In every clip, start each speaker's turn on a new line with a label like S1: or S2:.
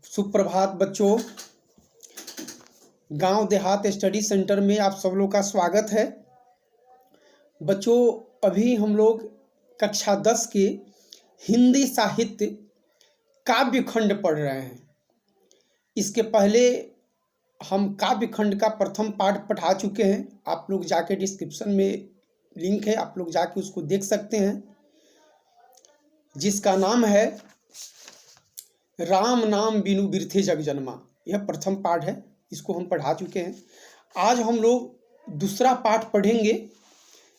S1: सुप्रभात बच्चों। गांव देहात स्टडी सेंटर में आप सब लोग का स्वागत है। बच्चों, अभी हम लोग कक्षा 10 के हिंदी साहित्य काव्य खंड पढ़ रहे हैं। इसके पहले हम काव्य खंड का प्रथम पाठ पढ़ा चुके हैं। आप लोग जाके डिस्क्रिप्शन में लिंक है, आप लोग जाके उसको देख सकते हैं, जिसका नाम है राम नाम बिनु बिरथे जग जन्मा। यह प्रथम पाठ है, इसको हम पढ़ा चुके हैं। आज हम लोग दूसरा पाठ पढ़ेंगे,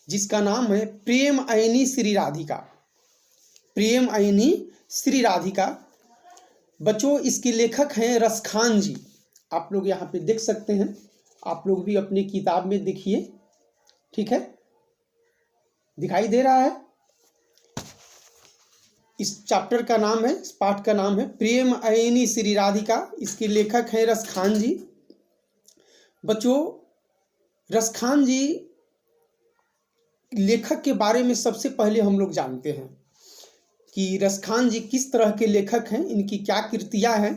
S1: जिसका नाम है प्रेम अयनी श्री राधिका। प्रेम अयनी श्री राधिका। बच्चों, इसके लेखक हैं रसखान जी। आप लोग यहाँ पे देख सकते हैं, आप लोग भी अपनी किताब में देखिए। ठीक है, दिखाई दे रहा है। इस चैप्टर का नाम है, इस पाठ का नाम है प्रेम अयनी श्री राधिका। इसके लेखक हैं रसखान जी। बच्चों, रसखान जी लेखक के बारे में सबसे पहले हम लोग जानते हैं कि रसखान जी किस तरह के लेखक हैं, इनकी क्या कृतियां हैं।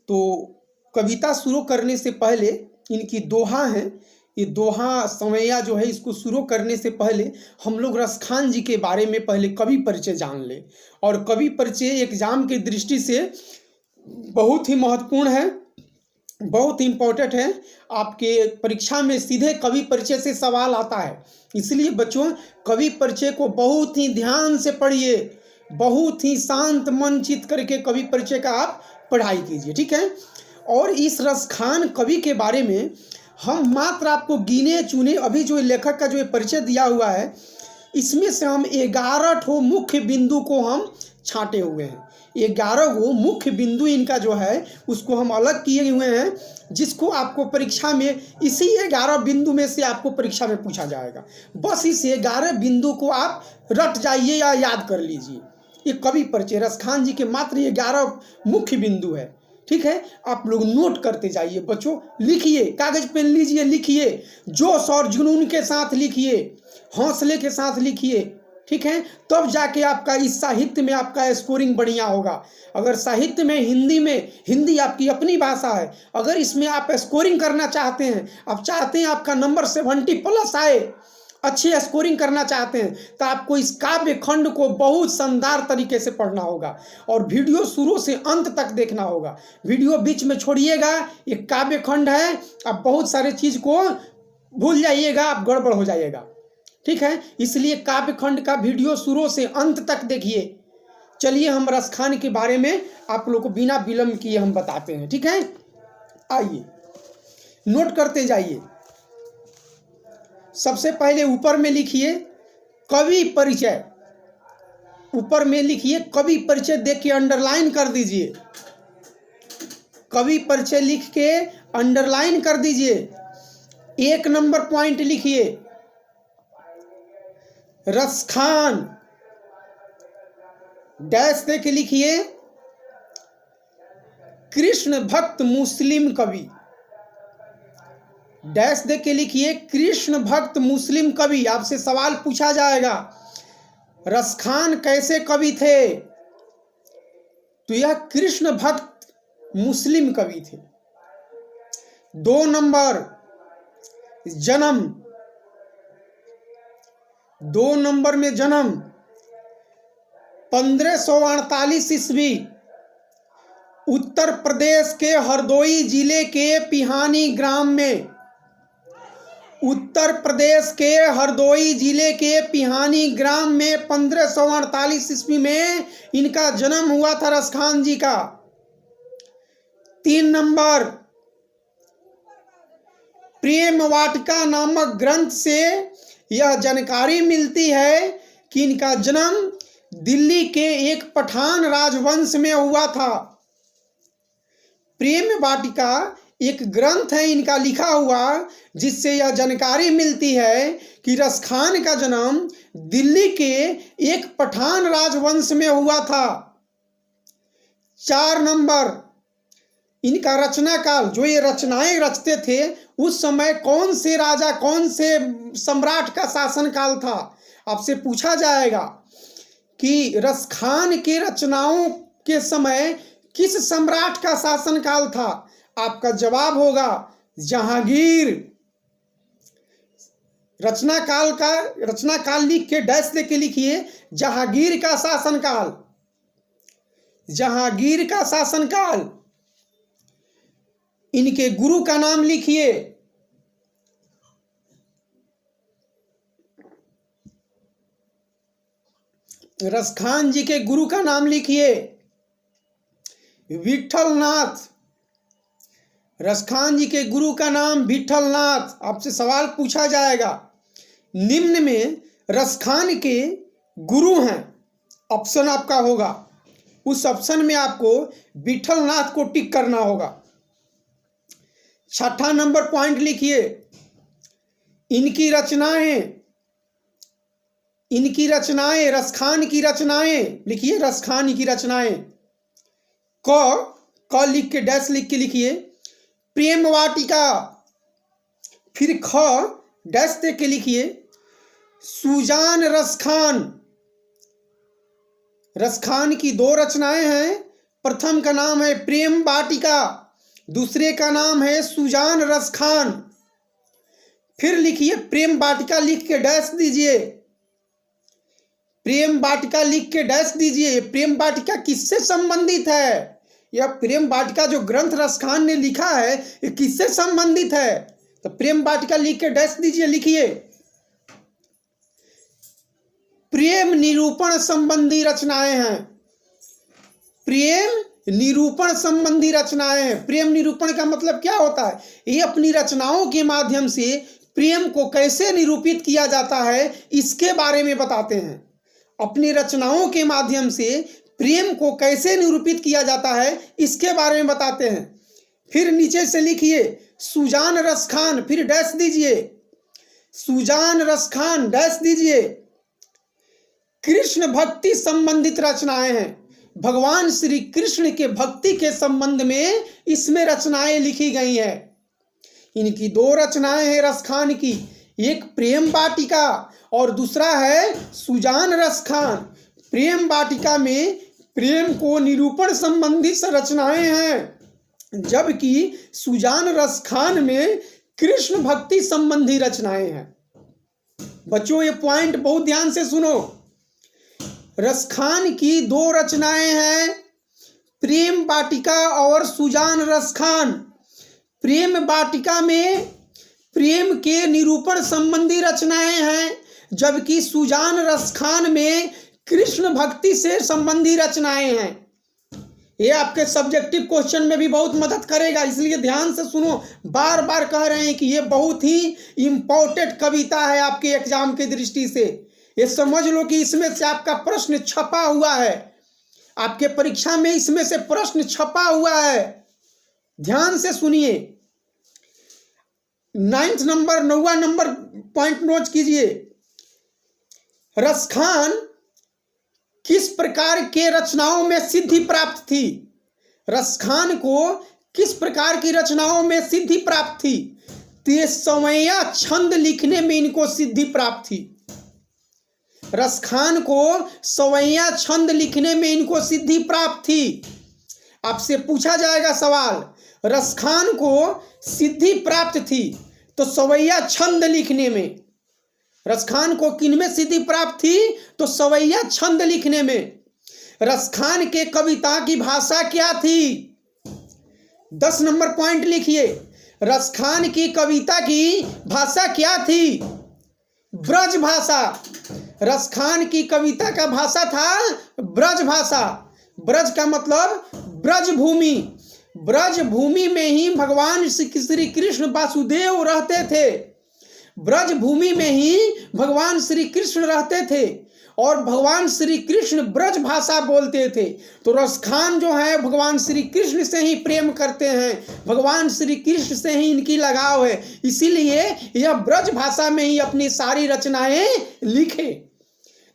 S1: तो कविता शुरू करने से पहले इनकी दोहा हैं। ये दोहा समैया जो है, इसको शुरू करने से पहले हम लोग रसखान जी के बारे में पहले कवि परिचय जान ले। और कवि परिचय एग्जाम की दृष्टि से बहुत ही महत्वपूर्ण है, बहुत इम्पोर्टेंट है। आपके परीक्षा में सीधे कवि परिचय से सवाल आता है। इसलिए बच्चों, कवि परिचय को बहुत ही ध्यान से पढ़िए, बहुत ही शांत मन चित करके कवि परिचय का आप पढ़ाई कीजिए। ठीक है। और इस रसखान कवि के बारे में हम मात्र आपको गिने चुने, अभी जो लेखक का जो परिचय दिया हुआ है, इसमें से हम 11 मुख्य बिंदु को हम छांटे हुए हैं। 11 मुख्य बिंदु इनका जो है उसको हम अलग किए हुए हैं, जिसको आपको परीक्षा में इसी 11 बिंदु में से आपको परीक्षा में पूछा जाएगा। बस इस 11 बिंदु को आप रट जाइए या याद कर लीजिए। ये कवि परिचय रसखान जी के मात्र 11 मुख्य बिंदु है। ठीक है, आप लोग नोट करते जाइए। बच्चों, लिखिए, कागज पेन लीजिए, लिखिए, जोश और जुनून के साथ लिखिए, हौसले के साथ लिखिए। ठीक है, तब जाके आपका इस साहित्य में आपका स्कोरिंग बढ़िया होगा। अगर साहित्य में हिंदी आपकी अपनी भाषा है, अगर इसमें आप स्कोरिंग करना चाहते हैं, आप चाहते हैं आपका नंबर 70+ आए, अच्छी स्कोरिंग करना चाहते हैं, तो आपको इस काव्य खंड को बहुत शानदार तरीके से पढ़ना होगा और वीडियो शुरू से अंत तक देखना होगा। वीडियो बीच में छोड़िएगा। ये काव्य खंड है, आप बहुत सारे चीज को भूल जाइएगा, आप गड़बड़ हो जाइएगा। ठीक है, इसलिए काव्य खंड का वीडियो शुरू से अंत तक देखिए। चलिए, हम रसखान के बारे में आप लोग को बिना विलंब किए हम बताते हैं। ठीक है, आइए नोट करते जाइए। सबसे पहले ऊपर में लिखिए कवि परिचय। ऊपर में लिखिए कवि परिचय, देख के अंडरलाइन कर दीजिए। कवि परिचय लिख के अंडरलाइन कर दीजिए। 1 नंबर पॉइंट लिखिए रसखान, डैश दे के लिखिए कृष्ण भक्त मुस्लिम कवि। डैश दे के लिखिए कृष्ण भक्त मुस्लिम कवि। आपसे सवाल पूछा जाएगा, रसखान कैसे कवि थे? तो यह कृष्ण भक्त मुस्लिम कवि थे। 2 नंबर जन्म। 2 नंबर में जन्म 1548 ईस्वी उत्तर प्रदेश के हरदोई जिले के पिहानी ग्राम में। उत्तर प्रदेश के हरदोई जिले के पिहानी ग्राम में 1548 ईस्वी में इनका जन्म हुआ था रसखान जी का। 3 नंबर प्रेम वाटिका नामक ग्रंथ से यह जानकारी मिलती है कि इनका जन्म दिल्ली के एक पठान राजवंश में हुआ था। प्रेम वाटिका एक ग्रंथ है इनका लिखा हुआ, जिससे यह जानकारी मिलती है कि रसखान का जन्म दिल्ली के एक पठान राजवंश में हुआ था। 4 नंबर इनका रचना काल, जो ये रचनाएं रचते थे, उस समय कौन से राजा, कौन से सम्राट का शासन काल था। आपसे पूछा जाएगा कि रसखान के रचनाओं के समय किस सम्राट का शासनकाल था? आपका जवाब होगा जहांगीर। रचनाकाल लिख के डैश लेके लिखिए, जहांगीर का शासनकाल। जहांगीर का शासनकाल। इनके गुरु का नाम लिखिए, रसखान जी के गुरु का नाम लिखिए विठलनाथ। रसखान जी के गुरु का नाम विठलनाथ। आपसे सवाल पूछा जाएगा, निम्न में रसखान के गुरु हैं, ऑप्शन आपका होगा, उस ऑप्शन में आपको विठलनाथ को टिक करना होगा। 6ठा नंबर पॉइंट लिखिए, इनकी रचनाएं, रसखान की रचनाएं लिखिए, रसखान की रचनाएं। क लिख के डैश लिख के लिखिए प्रेम वाटिका। फिर ख डैश दे के लिखिए सुजान रसखान। रसखान की 2 रचनाएं हैं, प्रथम का नाम है प्रेम वाटिका, दूसरे का नाम है सुजान रसखान। फिर लिखिए प्रेम वाटिका लिख के डैश दीजिए, प्रेम वाटिका लिख के डैश दीजिए। प्रेम वाटिका किससे संबंधित है? यह प्रेम वाटिका जो ग्रंथ रसखान ने लिखा है, ये किससे संबंधित है? तो प्रेम वाटिका लिख के डैश दीजिए, लिखिए प्रेम निरूपण संबंधी रचनाएं हैं। प्रेम निरूपण संबंधी रचनाएं हैं। प्रेम निरूपण का मतलब क्या होता है? ये अपनी रचनाओं के माध्यम से प्रेम को कैसे निरूपित किया जाता है, इसके बारे में बताते हैं। अपनी रचनाओं के माध्यम से प्रेम को कैसे निरूपित किया जाता है, इसके बारे में बताते हैं। फिर नीचे से लिखिए सुजान रसखान, फिर डैश दीजिए, सुजान रसखान डैश दीजिए। कृष्ण भक्ति संबंधित रचनाएं हैं। भगवान श्री कृष्ण के भक्ति के संबंध में इसमें रचनाएं लिखी गई हैं। इनकी 2 रचनाएं हैं रसखान की, एक प्रेम वाटिका और दूसरा है सुजान रसखान। प्रेम वाटिका में प्रेम को निरूपण संबंधित रचनाएं हैं, जबकि सुजान रसखान में कृष्ण भक्ति संबंधी रचनाएं हैं। बच्चों ये पॉइंट बहुत ध्यान से सुनो। रसखान की 2 रचनाएं हैं, प्रेम वाटिका और सुजान रसखान। प्रेम वाटिका में प्रेम के निरूपण संबंधी रचनाएं हैं, जबकि सुजान रसखान में कृष्ण भक्ति से संबंधी रचनाएं हैं। ये आपके सब्जेक्टिव क्वेश्चन में भी बहुत मदद करेगा, इसलिए ध्यान से सुनो। बार बार कह रहे हैं कि ये बहुत ही इंपॉर्टेंट कविता है आपके एग्जाम की दृष्टि से। ये समझ लो कि इसमें से आपका प्रश्न छपा हुआ है, आपके परीक्षा में इसमें से प्रश्न छपा हुआ है। ध्यान से सुनिए। 9वां नंबर पॉइंट नोट कीजिए। रसखान किस प्रकार के रचनाओं में सिद्धि प्राप्त थी? रसखान को किस प्रकार की रचनाओं में सिद्धि प्राप्त थी? तो ये सवैया छंद लिखने में इनको सिद्धि प्राप्त थी। रसखान को सवैया छंद लिखने में इनको सिद्धि प्राप्त थी। आपसे पूछा जाएगा सवाल, रसखान को सिद्धि प्राप्त थी तो सवैया छंद लिखने में। रसखान को किनमें सिद्धि प्राप्त थी? तो सवैया छंद लिखने में। रसखान के कविता की भाषा क्या थी? 10 नंबर पॉइंट लिखिए। रसखान की कविता की भाषा क्या थी? ब्रज भाषा। रसखान की कविता का भाषा था ब्रज भाषा। ब्रज का मतलब ब्रज भूमि। ब्रज भूमि में ही भगवान श्री कृष्ण वासुदेव रहते थे। ब्रज भूमि में ही भगवान श्री कृष्ण रहते थे और भगवान श्री कृष्ण ब्रज भाषा बोलते थे। तो रसखान जो है भगवान श्री कृष्ण से ही प्रेम करते हैं, भगवान श्री कृष्ण से ही इनकी लगाव है, इसीलिए यह ब्रज भाषा में ही अपनी सारी रचनाएं लिखे।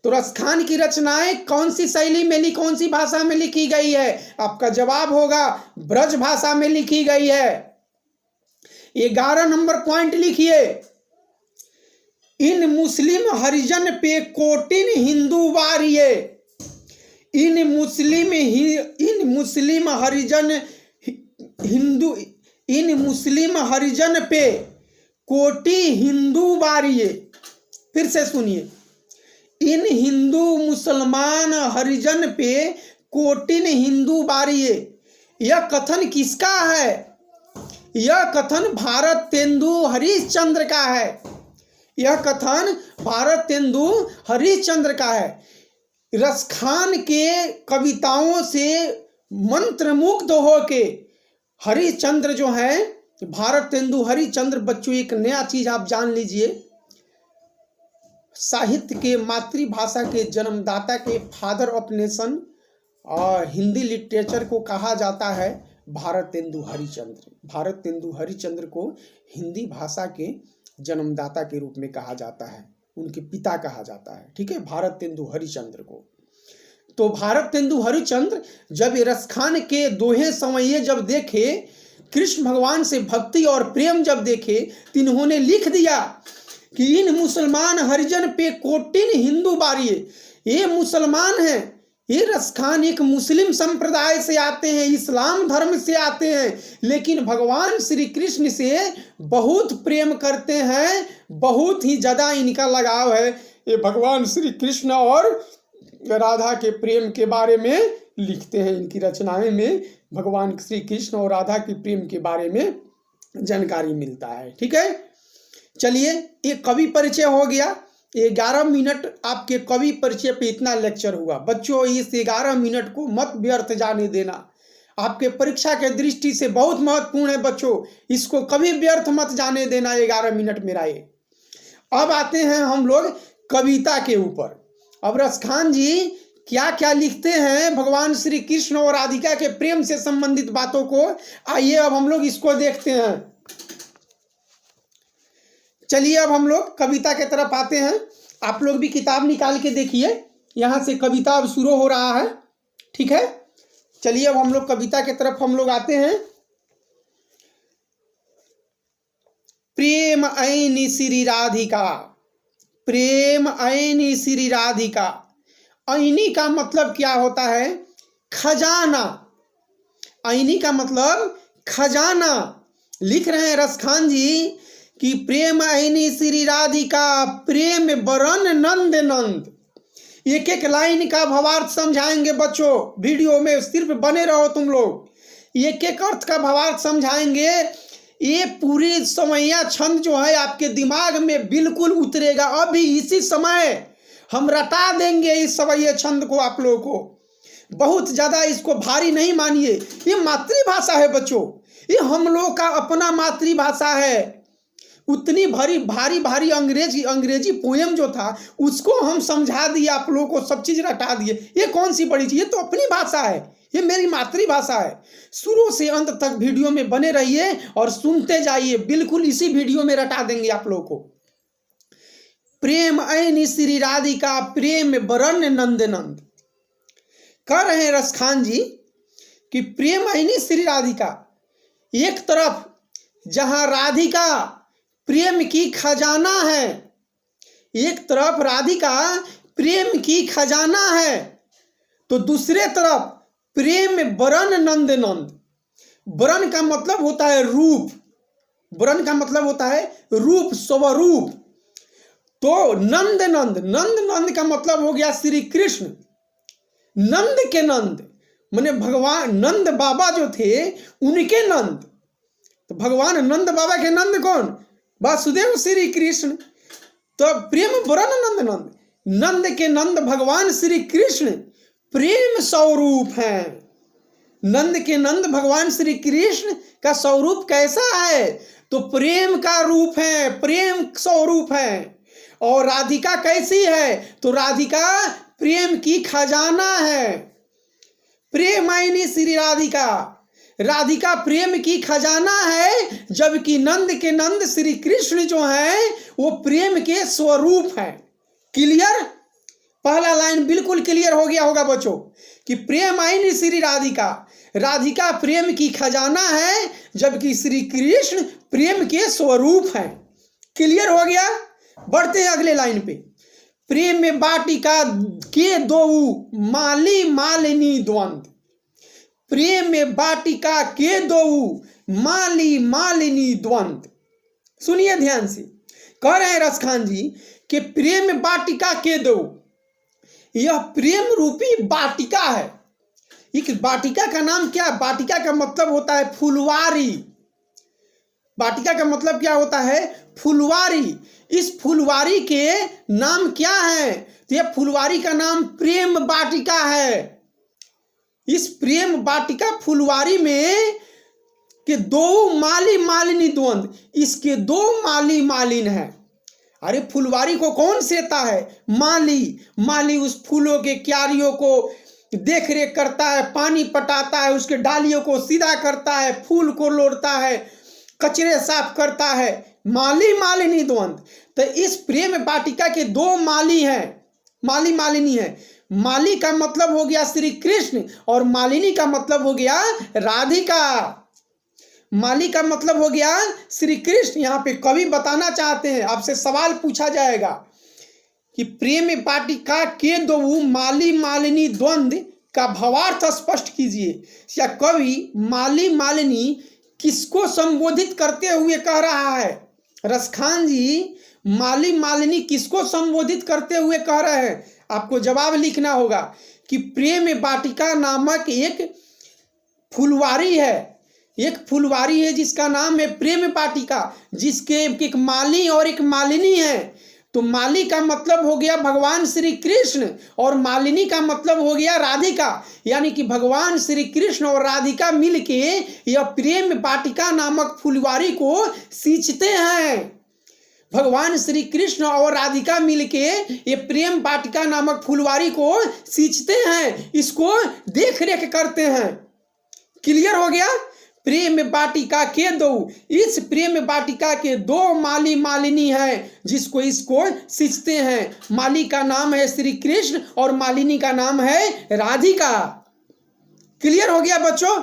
S1: तो रसखान की रचनाएं कौन सी शैली में कौन सी भाषा में लिखी गई है? आपका जवाब होगा ब्रज भाषा में लिखी गई है। 11 नंबर पॉइंट लिखिए। इन मुस्लिम हरिजन पे कोटिन हिंदू वारिये। इन मुस्लिम हरिजन पे कोटि हिंदू बारिये। फिर से सुनिए, इन हिंदू मुसलमान हरिजन पे कोटिन हिंदू बारिये। यह कथन किसका है? यह कथन भारतेंदु हरिश्चंद्र का है। यह कथन भारतेंदु हरिश्चंद्र का है। रसखान के कविताओं से मंत्रमुग्ध होके हरिश्चंद्र जो है, भारतेंदु हरिश्चंद्र, बच्चों एक नया चीज आप जान लीजिए, साहित्य के मातृभाषा के जन्मदाता के फादर ऑफ नेशन और हिंदी लिटरेचर को कहा जाता है भारतेंदु हरिश्चंद्र। भारतेंदु हरिश्चंद्र को हिंदी भाषा के जन्मदाता के रूप में कहा जाता है, उनके पिता कहा जाता है। ठीक है, भारतेंदु हरिश्चंद्र को। तो भारतेंदु हरिश्चंद्र जब रसखान के दोहे संवैये जब देखे, कृष्ण भगवान से भक्ति और प्रेम जब देखे, तो इन्होंने लिख दिया कि इन मुसलमान हरिजन पे कोटिन हिंदू बारिये। ये मुसलमान हैं, ये रसखान एक मुस्लिम संप्रदाय से आते हैं, इस्लाम धर्म से आते हैं, लेकिन भगवान श्री कृष्ण से बहुत प्रेम करते हैं, बहुत ही ज़्यादा इनका लगाव है। ये भगवान श्री कृष्ण और राधा के प्रेम के बारे में लिखते हैं। इनकी रचनाएं में भगवान श्री कृष्ण और राधा के प्रेम के बारे में जानकारी मिलता है। ठीक है, चलिए, एक कवि परिचय हो गया। 11 मिनट आपके कवि परिचय पे इतना लेक्चर हुआ। बच्चों, इस 11 मिनट को मत व्यर्थ जाने देना, आपके परीक्षा के दृष्टि से बहुत महत्वपूर्ण है बच्चों, इसको कभी व्यर्थ मत जाने देना 11 मिनट मेरा ये। अब आते हैं हम लोग कविता के ऊपर। अब रसखान जी क्या क्या लिखते हैं भगवान श्री कृष्ण और राधिका के प्रेम से संबंधित बातों को, आइए अब हम लोग इसको देखते हैं। चलिए अब हम लोग कविता के तरफ आते हैं। आप लोग भी किताब निकाल के देखिए, यहाँ से कविता अब शुरू हो रहा है। ठीक है, चलिए अब हम लोग कविता के तरफ हम लोग आते हैं। प्रेम ऐनी श्री राधिका, प्रेम ऐनी श्री राधिका। ऐनी का मतलब क्या होता है? खजाना। ऐनी का मतलब खजाना। लिख रहे हैं रसखान जी कि प्रेम ऐनी श्री राधिका, प्रेम बरन नंद नंद। एक एक लाइन का भावार्थ समझाएंगे बच्चों, वीडियो में सिर्फ बने रहो तुम लोग। एक एक अर्थ का भावार्थ समझाएंगे। ये पूरी समैया छंद जो है आपके दिमाग में बिल्कुल उतरेगा। अभी इसी समय हम रटा देंगे इस सवैया छंद को आप लोगों को। बहुत ज़्यादा इसको भारी नहीं मानिए, ये मातृभाषा है बच्चों, ये हम लोग का अपना मातृभाषा है। उतनी भारी अंग्रेजी पोयम जो था उसको हम समझा दिए आप लोगों को, सब चीज़ रटा दिए। ये कौन सी बड़ी चीज़, ये तो अपनी भाषा है, ये मेरी मातृभाषा है। शुरू से अंत तक वीडियो में बने रहिए और सुनते जाइए, बिल्कुल इसी वीडियो में रटा देंगे आप लोगों को। प्रेम ऐनी श्री राधिका, प्रेम बरन नंद नंद। कह रहे हैं रसखान जी कि प्रेम ऐनी श्री राधिका, एक तरफ जहां राधिका प्रेम की खजाना है, एक तरफ राधिका प्रेम की खजाना है, तो दूसरे तरफ प्रेम बरन नंद नंद। बरन का मतलब होता है रूप, बरन का मतलब होता है रूप, स्वरूप। तो नंद नंद, नंद नंद का मतलब हो गया श्री कृष्ण। नंद के नंद माने भगवान नंद बाबा जो थे उनके नंद। तो भगवान नंद बाबा के नंद कौन? वासुदेव श्री कृष्ण। तो प्रेम बरन नंद नंद, नंद के नंद भगवान श्री कृष्ण प्रेम स्वरूप हैं। नंद के नंद भगवान श्री कृष्ण का स्वरूप कैसा है? तो प्रेम का रूप है, प्रेम स्वरूप है। और राधिका कैसी है? तो राधिका प्रेम की खजाना है। प्रेम ऐनी श्री राधिका, राधिका प्रेम की खजाना है, जबकि नंद के नंद श्री कृष्ण जो है वो प्रेम के स्वरूप है। क्लियर? पहला लाइन बिल्कुल क्लियर हो गया होगा बच्चों कि प्रेम ऐनी श्री राधिका, राधिका प्रेम की खजाना है, जबकि श्री कृष्ण प्रेम के स्वरूप है। क्लियर हो गया? बढ़ते हैं अगले लाइन पे। प्रेम वाटिका के दो माली मालिनी द्वंद, प्रेम वाटिका के दो माली मालिनी द्वंद। सुनिए ध्यान से, कह रहे हैं रसखान जी कि प्रेम वाटिका के दो, यह प्रेम रूपी वाटिका है। एक वाटिका का नाम क्या है? वाटिका का मतलब होता है फुलवारी। वाटिका का मतलब क्या होता है? फुलवारी। इस फुलवारी के नाम क्या है? तो यह फुलवारी का नाम प्रेम वाटिका है। इस प्रेम वाटिका फुलवारी में के दो माली मालिनी द्वंद, इसके दो माली मालिन है। अरे फुलवारी को कौन सेता है? माली। माली उस फूलों के क्यारियों को देख रेख करता है, पानी पटाता है, उसके डालियों को सीधा करता है, फूल को लोड़ता है, कचरे साफ करता है। माली मालिनी द्वंद। तो इस प्रेम वाटिका के दो माली हैं, माली मालिनी है। माली का मतलब हो गया श्री कृष्ण और मालिनी का मतलब हो गया राधिका। माली का मतलब हो गया श्री कृष्ण। यहाँ पे कवि बताना चाहते हैं, आपसे सवाल पूछा जाएगा कि प्रेम वाटिका के दो माली मालिनी द्वंद का भावार्थ स्पष्ट कीजिए। या कवि माली मालिनी किसको संबोधित करते हुए कह रहा है? रसखान जी माली मालिनी किसको संबोधित करते हुए कह रहे हैं? आपको जवाब लिखना होगा कि प्रेम वाटिका नामक एक फुलवारी है, एक फुलवारी है जिसका नाम है प्रेम वाटिका, जिसके एक माली और एक मालिनी है। तो माली का मतलब हो गया भगवान श्री कृष्ण और मालिनी का मतलब हो गया राधिका। यानी कि भगवान श्री कृष्ण और राधिका मिलके यह प्रेम वाटिका नामक फुलवारी को सींचते हैं। भगवान श्री कृष्ण और राधिका मिलके ये प्रेम वाटिका नामक फुलवारी को सींचते हैं, इसको देख रेख करते हैं। क्लियर हो गया? प्रेम वाटिका के दो, इस प्रेम वाटिका के दो माली मालिनी हैं जिसको इसको सींचते हैं। माली का नाम है श्री कृष्ण और मालिनी का नाम है राधिका। क्लियर हो गया बच्चों?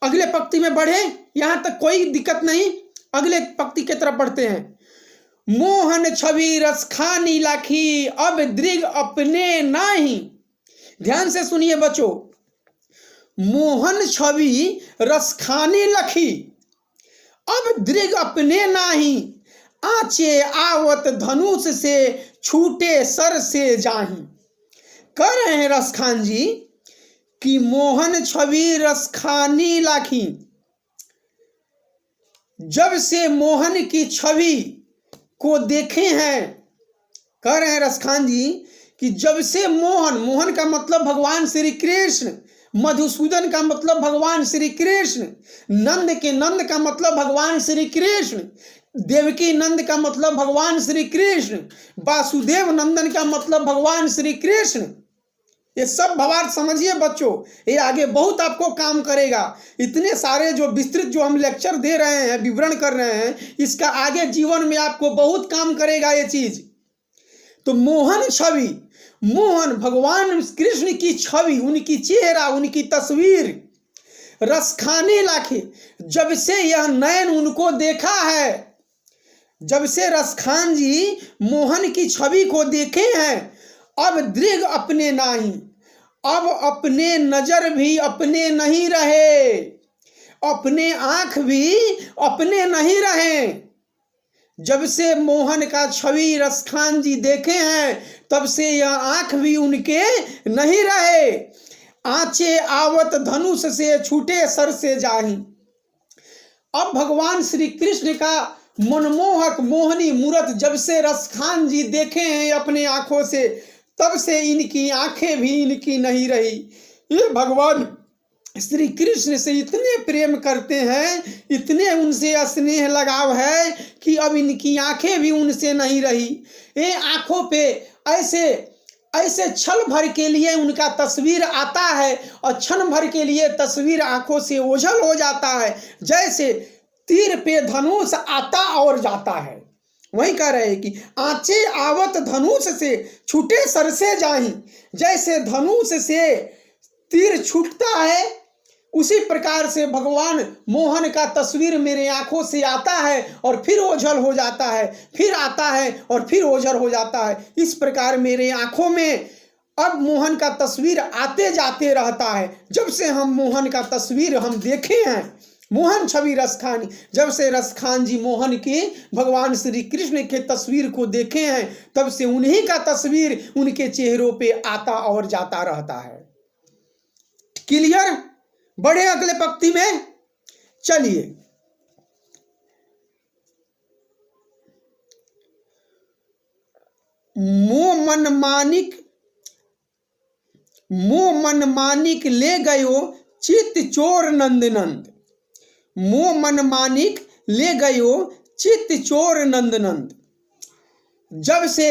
S1: अगले पंक्ति में बढ़े, यहां तक कोई दिक्कत नहीं। अगले पंक्ति की तरफ बढ़ते हैं। मोहन छवि रसखानी लाखी अब दृग अपने नाही। ध्यान से सुनिए बच्चों, मोहन छवि रसखानी लखी अब दृग अपने नाही, आचे आवत धनुष से छूटे सर से जाही। कह रहे हैं रसखान जी कि मोहन छवि रसखानी लाखी, जब से मोहन की छवि को देखे हैं। कह रहे हैं रसखान जी कि जब से मोहन, मोहन का मतलब भगवान श्री कृष्ण, मधुसूदन का मतलब भगवान श्री कृष्ण, नंद के नंद का मतलब भगवान श्री कृष्ण, देवकी नंद का मतलब भगवान श्री कृष्ण, वासुदेव नंदन का मतलब भगवान श्री कृष्ण। ये सब भावार्थ समझिए बच्चों, ये आगे बहुत आपको काम करेगा। इतने सारे जो विस्तृत जो हम लेक्चर दे रहे हैं, विवरण कर रहे हैं, इसका आगे जीवन में आपको बहुत काम करेगा ये चीज। तो मोहन छवि, मोहन भगवान कृष्ण की छवि, उनकी चेहरा, उनकी तस्वीर रसखाने लाखे, जब से यह नयन उनको देखा है, जब से रसखान जी मोहन की छवि को देखे हैं, अब दृग अपने नाही, अब अपने नजर भी अपने नहीं रहे, अपने आंख भी अपने नहीं रहे। जब से मोहन का छवि रसखान जी देखे हैं, तब से यह आंख भी उनके नहीं रहे। आंचे आवत धनुष से छूटे सर से जाही। अब भगवान श्री कृष्ण का मनमोहक मोहनी मूर्त जब से रसखान जी देखे हैं अपने आंखों से, तब से इनकी आंखें भी इनकी नहीं रही। ये भगवान श्री कृष्ण से इतने प्रेम करते हैं, इतने उनसे स्नेह लगाव है कि अब इनकी आंखें भी उनसे नहीं रही। ये आंखों पे ऐसे ऐसे क्षण भर के लिए उनका तस्वीर आता है और क्षण भर के लिए तस्वीर आंखों से ओझल हो जाता है, जैसे तीर पे धनुष आता और जाता है। वही कह रहे हैं कि आंचे आवत धनुष से छूटे सर से जाही, जैसे धनुष से तीर छूटता है उसी प्रकार से भगवान मोहन का तस्वीर मेरे आंखों से आता है और फिर ओझल हो जाता है, फिर आता है और फिर ओझल हो जाता है। इस प्रकार मेरे आंखों में अब मोहन का तस्वीर आते जाते रहता है। जब से हम मोहन का तस्वीर हम देखे हैं, मोहन छवि रसखानी, जब से रसखान जी मोहन के भगवान श्री कृष्ण के तस्वीर को देखे हैं, तब से उन्हीं का तस्वीर उनके चेहरों पे आता और जाता रहता है। क्लियर? बड़े अगले पंक्ति में चलिए। मोह मन मानिक ले गयो चित चोर नंद नंद। मोह मन मानिक ले गयो चित चोर नंद नंद। जब से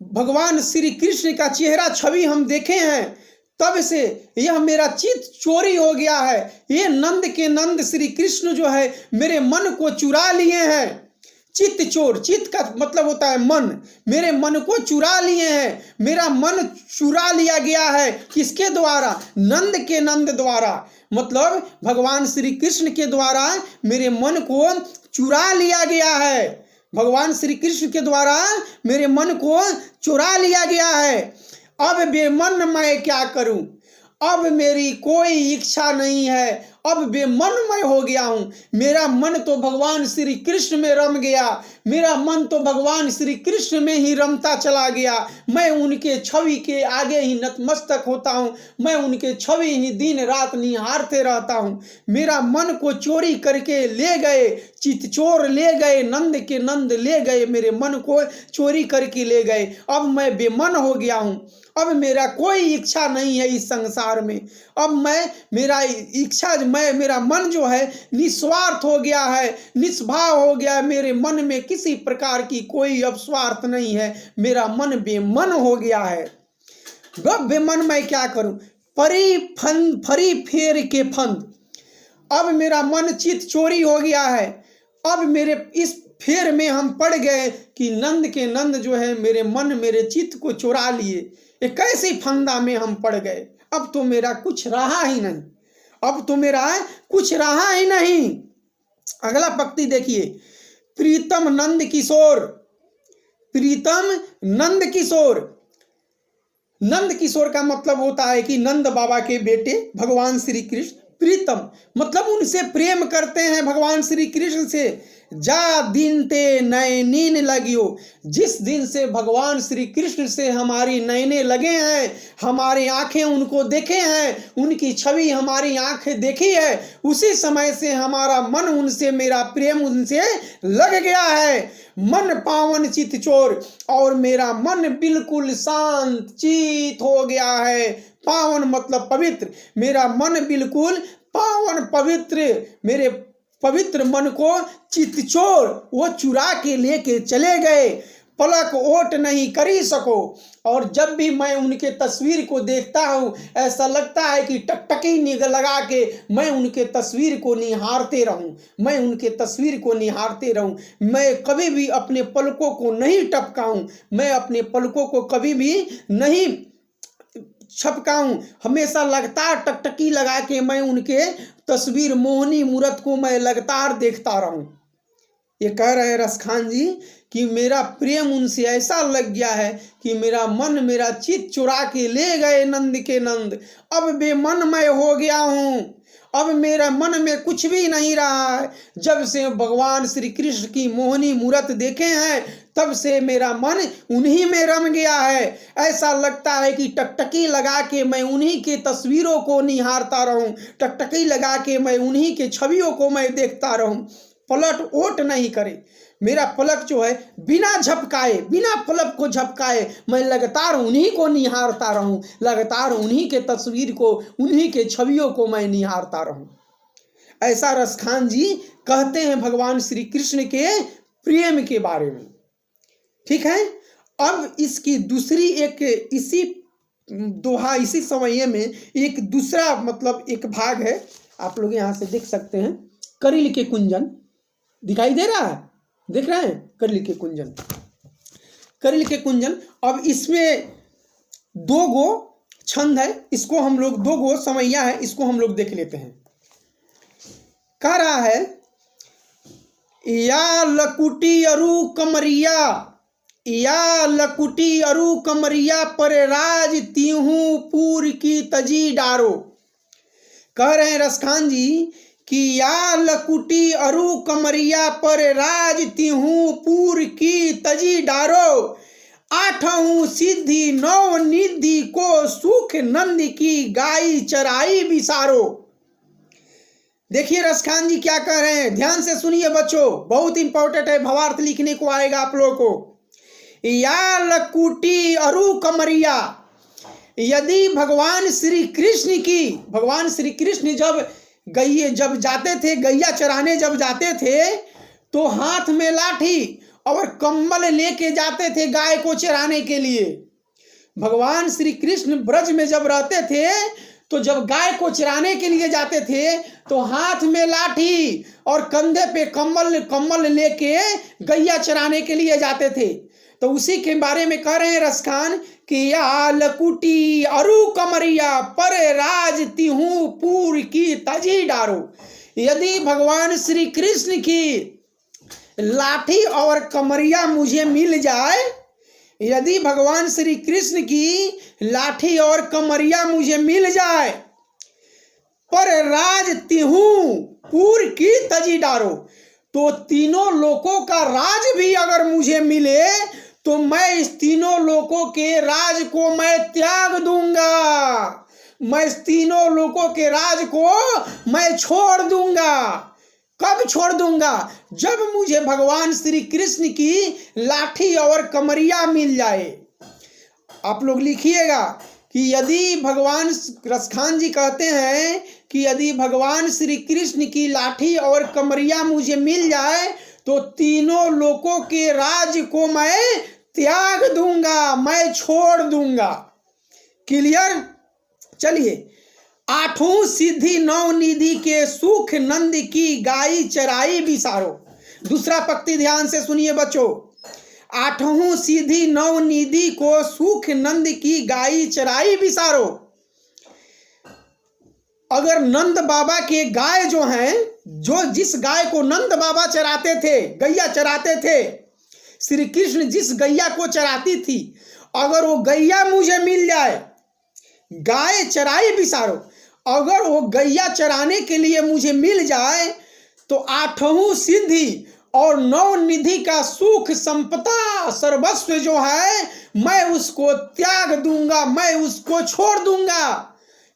S1: भगवान श्री कृष्ण का चेहरा छवि हम देखे हैं, तब से यह मेरा चित चोरी हो गया है। ये नंद के नंद श्री कृष्ण जो है मेरे मन को चुरा लिए हैं। चित चोर, चित का मतलब होता है मन, मेरे मन को चुरा लिए हैं। मेरा मन चुरा लिया गया है किसके द्वारा? नंद के नंद द्वारा, मतलब भगवान श्री कृष्ण के द्वारा मेरे मन को चुरा लिया गया है। भगवान श्री कृष्ण के द्वारा मेरे मन को चुरा लिया गया है। अब बेमन मैं क्या करूं? अब मेरी कोई इच्छा नहीं है, अब बेमन मैं हो गया हूं। मेरा मन तो भगवान श्री कृष्ण में रम गया, मेरा मन तो भगवान श्री कृष्ण में ही रमता चला गया। मैं उनके छवि के आगे ही नतमस्तक होता हूं, मैं उनके छवि ही दिन रात निहारते रहता हूं। मेरा मन को चोरी करके ले गए, चित चोर ले गए, नंद के नंद ले गए, मेरे मन को चोरी करके ले गए। अब मैं बेमन हो गया हूं, अब मेरा कोई इच्छा नहीं है इस संसार में। अब मेरा मन जो है निस्वार्थ हो गया है, निष्भाव हो गया है। मेरे मन में किसी प्रकार की कोई अब स्वार्थ नहीं है, मेरा मन बेमन हो गया है। अब बेमन मैं क्या करूं? फरी फेर के फंद। अब मेरा मन चित चोरी हो गया है। अब मेरे इस फेर में हम पड़ गए कि नंद के नंद जो है मेरे मन मेरे चित्त को चुरा लिए। एक ऐसी फंदा में हम पड़ गए। अब तो मेरा कुछ रहा ही नहीं, अब तो मेरा कुछ रहा ही नहीं। अगला पंक्ति देखिए। प्रीतम नंद किशोर, प्रीतम नंद किशोर। नंद किशोर का मतलब होता है कि नंद बाबा के बेटे भगवान श्री कृष्ण। प्रीतम मतलब उनसे प्रेम करते हैं भगवान श्री कृष्ण से। जा दिन ते नैनीन लगियो, जिस दिन से भगवान श्री कृष्ण से हमारी नैने लगे हैं, हमारी आंखें उनको देखे हैं, उनकी छवि हमारी आंखें देखी है, उसी समय से हमारा मन उनसे, मेरा प्रेम उनसे लग गया है। मन पावन चित चोर, और मेरा मन बिल्कुल शांत चित हो गया है। पावन मतलब पवित्र, मेरा मन बिल्कुल पावन पवित्र, मेरे पवित्र मन को चितचोर वो चुरा के लेके चले गए। पलक ओट नहीं करी सको। और जब भी मैं उनके तस्वीर को देखता हूँ, ऐसा लगता है कि टकटकी निगाह लगा के मैं उनके तस्वीर को निहारते रहूँ, मैं उनके तस्वीर को निहारते रहूँ। मैं कभी भी अपने पलकों को नहीं टपकाऊँ, मैं अपने पलकों को कभी भी नहीं छपकाऊं। हमेशा लगातार टकटकी लगा के मैं उनके तस्वीर, मोहनी मूरत को मैं लगातार देखता रहूं। ये कह रहे हैं रसखान जी कि मेरा प्रेम उनसे ऐसा लग गया है कि मेरा मन, मेरा चित्त चुरा के ले गए नंद के नंद। अब बेमन मैं हो गया हूं, अब मेरा मन में कुछ भी नहीं रहा है। जब से भगवान श्री कृष्ण की मोहनी मूरत देखे हैं, तब से मेरा मन उन्हीं में रम गया है। ऐसा लगता है कि टकटकी लगा के मैं उन्हीं के तस्वीरों को निहारता रहूं, टकटकी लगा के मैं उन्हीं के छवियों को मैं देखता रहूं। पलट ओट नहीं करे, मेरा पलक जो है बिना झपकाए, बिना पलक को झपकाए मैं लगातार उन्हीं को निहारता रहूं, लगातार उन्हीं के तस्वीर को, उन्हीं के छवियों को मैं निहारता रहूं। ऐसा रसखान जी कहते हैं भगवान श्री कृष्ण के प्रेम के बारे में। ठीक है। अब इसकी दूसरी एक, इसी दोहा, इसी समय में एक दूसरा मतलब एक भाग है, आप लोग यहाँ से देख सकते हैं। करिल के कुंजन दिखाई दे रहा है, देख रहे हैं? करिल के कुंजन, करिल के कुंजन। अब इसमें दो गो छंद है, इसको हम लोग, दो गो समैया है, इसको हम लोग देख लेते हैं। कह रहा है, या लकुटी अरु कमरिया, या लकुटी अरु कमरिया पर राज तीहूं पूर की तजी डारो। कह रहे हैं रसखान जी कि या लकुटी अरु कमरिया पर राज तीहूं पूर की तजी डारो, आठहूं सिद्धि नौ निधि को सुख नंद की गाई चराई बिसारो। देखिए रसखान जी क्या कह रहे हैं, ध्यान से सुनिए बच्चों, बहुत इंपॉर्टेंट है, भावार्थ लिखने को आएगा आप लोगों को। या लकुटी अरु कमरिया, यदि भगवान श्री कृष्ण जब जाते थे, गैया चराने जब जाते थे, तो हाथ में लाठी और कंबल लेके जाते थे गाय को चराने के लिए। भगवान श्री कृष्ण ब्रज में जब रहते थे, तो जब गाय को चराने के लिए जाते थे, तो हाथ में लाठी और कंधे पे कंबल लेके गैया चराने के लिए जाते थे। तो उसी के बारे में कह रहे हैं रसखान कि या लकुटी अरु कमरिया पर राज तीहूं पूर की तजी डारो। यदि भगवान श्री कृष्ण की लाठी और कमरिया मुझे मिल जाए, यदि भगवान श्री कृष्ण की लाठी और कमरिया मुझे मिल जाए, पर राज तीहूं पूर की तजी डारो, तो तीनों लोकों का राज भी अगर मुझे मिले, तो मैं इस तीनों लोकों के राज को मैं त्याग दूंगा, मैं इस तीनों लोकों के राज को मैं छोड़ दूंगा। कब छोड़ दूंगा? जब मुझे भगवान श्री कृष्ण की लाठी और कमरिया मिल जाए। आप लोग लिखिएगा कि यदि भगवान, रसखान जी कहते हैं कि यदि भगवान श्री कृष्ण की लाठी और कमरिया मुझे मिल जाए, तो तीनों लोकों के राज को मैं त्याग दूंगा, मैं छोड़ दूंगा। क्लियर? चलिए, आठों सिद्धि नौ निधि के सुख नंद की गाई चराई बिसारो। दूसरा पंक्ति ध्यान से सुनिए बच्चों, आठों सिद्धि नौ निधि को सुख नंद की गाई चराई बिसारो। अगर नंद बाबा के गाय जो हैं, जिस गाय को नंद बाबा चराते थे, गैया चराते थे, श्री कृष्ण जिस गैया को चराती थी, अगर वो गैया मुझे मिल जाए, गाय चराई बिसारो, अगर वो गैया चराने के लिए मुझे मिल जाए, तो आठों सिद्धि और नौ निधि का सुख संपदा सर्वस्व जो है, मैं उसको त्याग दूंगा, मैं उसको छोड़ दूंगा।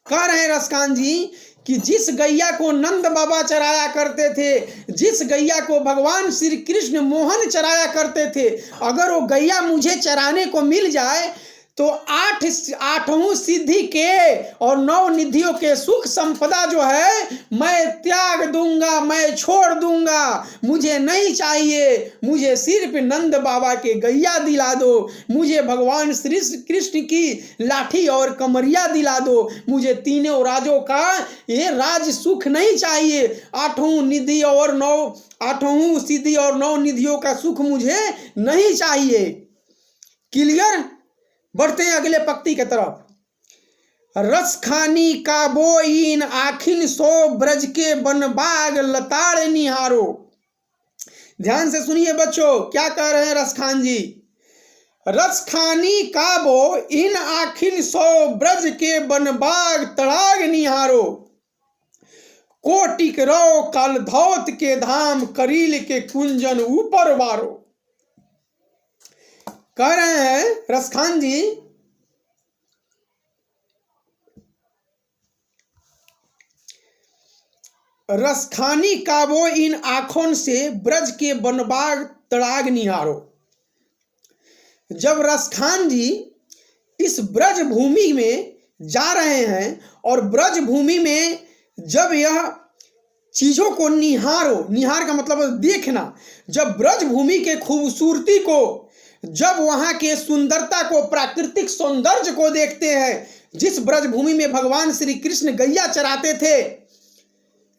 S1: कह रहे हैं रसखान जी कि जिस गैया को नंद बाबा चराया करते थे, जिस गैया को भगवान श्री कृष्ण मोहन चराया करते थे, अगर वो गैया मुझे चराने को मिल जाए, तो आठों सिद्धि के और नौ निधियों के सुख संपदा जो है, मैं त्याग दूंगा, मैं छोड़ दूंगा। मुझे नहीं चाहिए, मुझे सिर्फ नंद बाबा के गैया दिला दो, मुझे भगवान श्री कृष्ण की लाठी और कमरिया दिला दो, मुझे तीनों राजों का ये राज सुख नहीं चाहिए। आठों सिद्धि और नौ निधियों का सुख मुझे नहीं चाहिए। क्लियर? बढ़ते हैं अगले पंक्ति के तरफ। रसखानी का बोइन आखिन सो ब्रज के बनबाग लताड़ निहारो। ध्यान से सुनिए बच्चों, क्या कह रहे हैं रसखान जी। रसखानी का बो इन आखिन सो ब्रज के बनबाग तड़ाग निहारो, कोटिक रो कल धौत के धाम करील के कुंजन ऊपर वारो। कह रहे हैं रसखान जी, रसखानी काबो इन आँखों से ब्रज के बनबाग तड़ाग निहारो। जब रसखान जी इस ब्रज भूमि में जा रहे हैं और ब्रज भूमि में जब यह चीजों को निहारो, निहार का मतलब देखना, जब ब्रज भूमि के खूबसूरती को, जब वहां के सुंदरता को, प्राकृतिक सौंदर्य को देखते हैं, जिस ब्रज भूमि में भगवान श्री कृष्ण गैया चराते थे,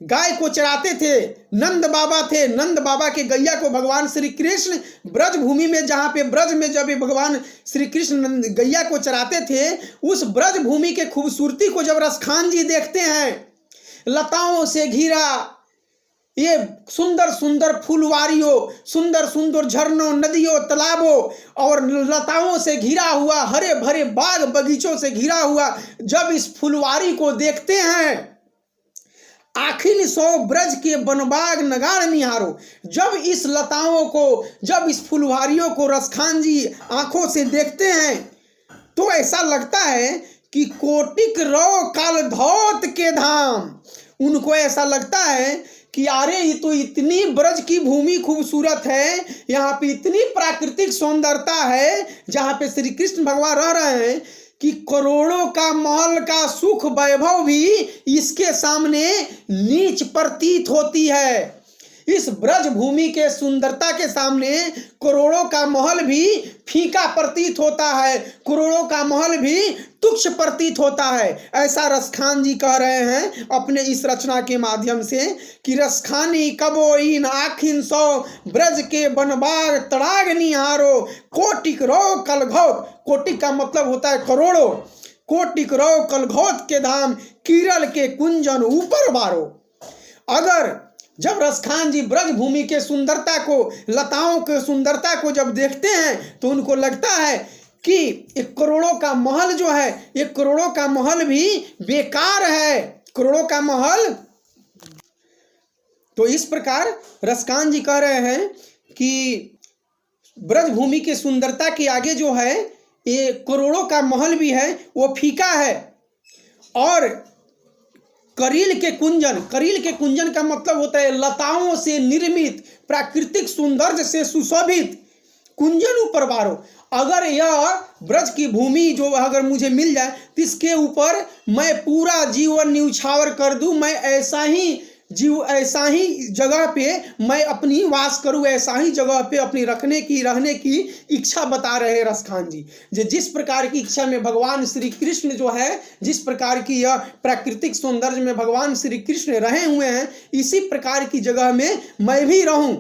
S1: गाय को चराते थे, नंद बाबा थे, नंद बाबा के गैया को भगवान श्री कृष्ण ब्रज भूमि में, जहाँ पे ब्रज में जब भगवान श्री कृष्ण गैया को चराते थे, उस ब्रज भूमि के खूबसूरती को जब रसखान जी देखते हैं, लताओं से घिरा ये सुंदर सुंदर फुलवारियों, सुंदर सुंदर झरनों, नदियों, तालाबों और लताओं से घिरा हुआ, हरे भरे बाग बगीचों से घिरा हुआ जब इस फुलवारी को देखते हैं, आखिर सो ब्रज के बनबाग नगाड़ निहारो, जब इस लताओं को, जब इस फुलवारियों को रसखान जी आंखों से देखते हैं तो ऐसा लगता है कि कोटिक रो काल धौत के धाम। उनको ऐसा लगता है कि अरे ये तो इतनी ब्रज की भूमि खूबसूरत है, यहाँ पे इतनी प्राकृतिक सौंदर्यता है जहाँ पे श्री कृष्ण भगवान रह रहे हैं कि करोड़ों का महल का सुख वैभव भी इसके सामने नीच प्रतीत होती है। इस ब्रज भूमि के सुंदरता के सामने करोड़ों का महल भी फीका प्रतीत होता है, करोड़ों का महल भी तुच्छ प्रतीत होता है। ऐसा रसखान जी कह रहे हैं अपने इस रचना के माध्यम से कि रसखानी कबो इन आखिन सो ब्रज के बनबाग तड़ाग निहारो, कोटिक रो कलघोत, कोटिक का मतलब होता है करोड़ों, कोटिक रो कलघोत के धाम, कीरल के कुंजन ऊपर बारो। अगर जब रसखान जी ब्रज भूमि के सुंदरता को, लताओं के सुंदरता को जब देखते हैं तो उनको लगता है कि एक करोड़ों का महल जो है, एक करोड़ों का महल भी बेकार है, करोड़ों का महल। तो इस प्रकार रसखान जी कह रहे हैं कि ब्रज भूमि के सुंदरता के आगे जो है ये करोड़ों का महल भी है वो फीका है। और करील के कुंजन, करील के कुंजन का मतलब होता है लताओं से निर्मित, प्राकृतिक सौंदर्य से सुशोभित कुंजन ऊपर बारो। अगर यह ब्रज की भूमि जो अगर मुझे मिल जाए तो इसके ऊपर मैं पूरा जीवन न्यौछावर कर दूं, मैं ऐसा ही जगह पे मैं अपनी वास करूं, ऐसा ही जगह पे अपनी रहने की इच्छा बता रहे हैं रसखान जी। जिस प्रकार की इच्छा में भगवान श्री कृष्ण जो है, जिस प्रकार की यह प्राकृतिक सौंदर्य में भगवान श्री कृष्ण रहे हुए हैं, इसी प्रकार की जगह में मैं भी रहूं,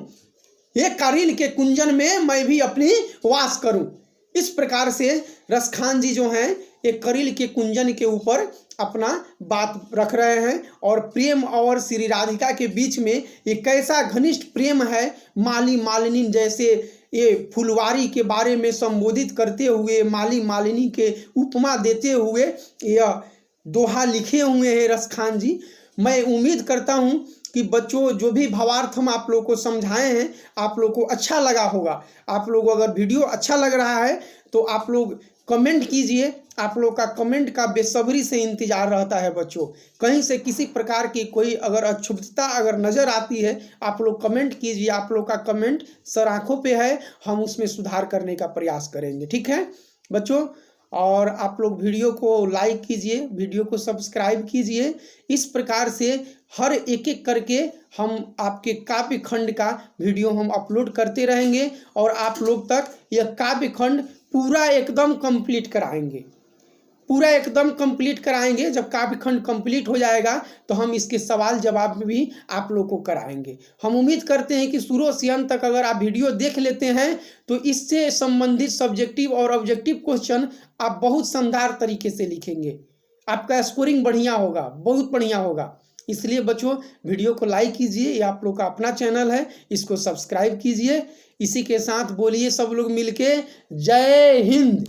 S1: ये करील के कुंजन में मैं भी अपनी वास करूं। इस प्रकार से रसखान जी जो हैं एक करील के कुंजन के ऊपर अपना बात रख रहे हैं। और प्रेम और श्री राधिका के बीच में एक कैसा घनिष्ठ प्रेम है, माली मालिनी जैसे ये फुलवारी के बारे में संबोधित करते हुए, माली मालिनी के उपमा देते हुए यह दोहा लिखे हुए हैं रसखान जी। मैं उम्मीद करता हूँ कि बच्चों जो भी भावार्थ हम आप लोग को समझाए हैं आप लोग को अच्छा लगा होगा। आप लोग अगर वीडियो अच्छा लग रहा है तो आप लोग कमेंट कीजिए। आप लोग का कमेंट का बेसब्री से इंतजार रहता है बच्चों। कहीं से किसी प्रकार की कोई अगर अशुद्धता अगर नज़र आती है आप लोग कमेंट कीजिए। आप लोग का कमेंट सर आँखों पे है, हम उसमें सुधार करने का प्रयास करेंगे। ठीक है बच्चों, और आप लोग वीडियो को लाइक कीजिए, वीडियो को सब्सक्राइब कीजिए। इस प्रकार से हर एक एक करके हम आपके काव्य खंड का वीडियो हम अपलोड करते रहेंगे और आप लोग तक यह काव्य खंड पूरा एकदम कंप्लीट कराएंगे, पूरा एकदम कंप्लीट कराएंगे। जब काव्य खंड कंप्लीट हो जाएगा तो हम इसके सवाल जवाब भी आप लोग को कराएंगे। हम उम्मीद करते हैं कि शुरू से अंत तक अगर आप वीडियो देख लेते हैं तो इससे संबंधित सब्जेक्टिव और ऑब्जेक्टिव क्वेश्चन आप बहुत शानदार तरीके से लिखेंगे। आपका स्कोरिंग बढ़िया होगा, बहुत बढ़िया होगा। इसलिए बच्चों वीडियो को लाइक कीजिए, ये आप लोग का अपना चैनल है, इसको सब्सक्राइब कीजिए। इसी के साथ बोलिए सब लोग मिलके जय हिंद।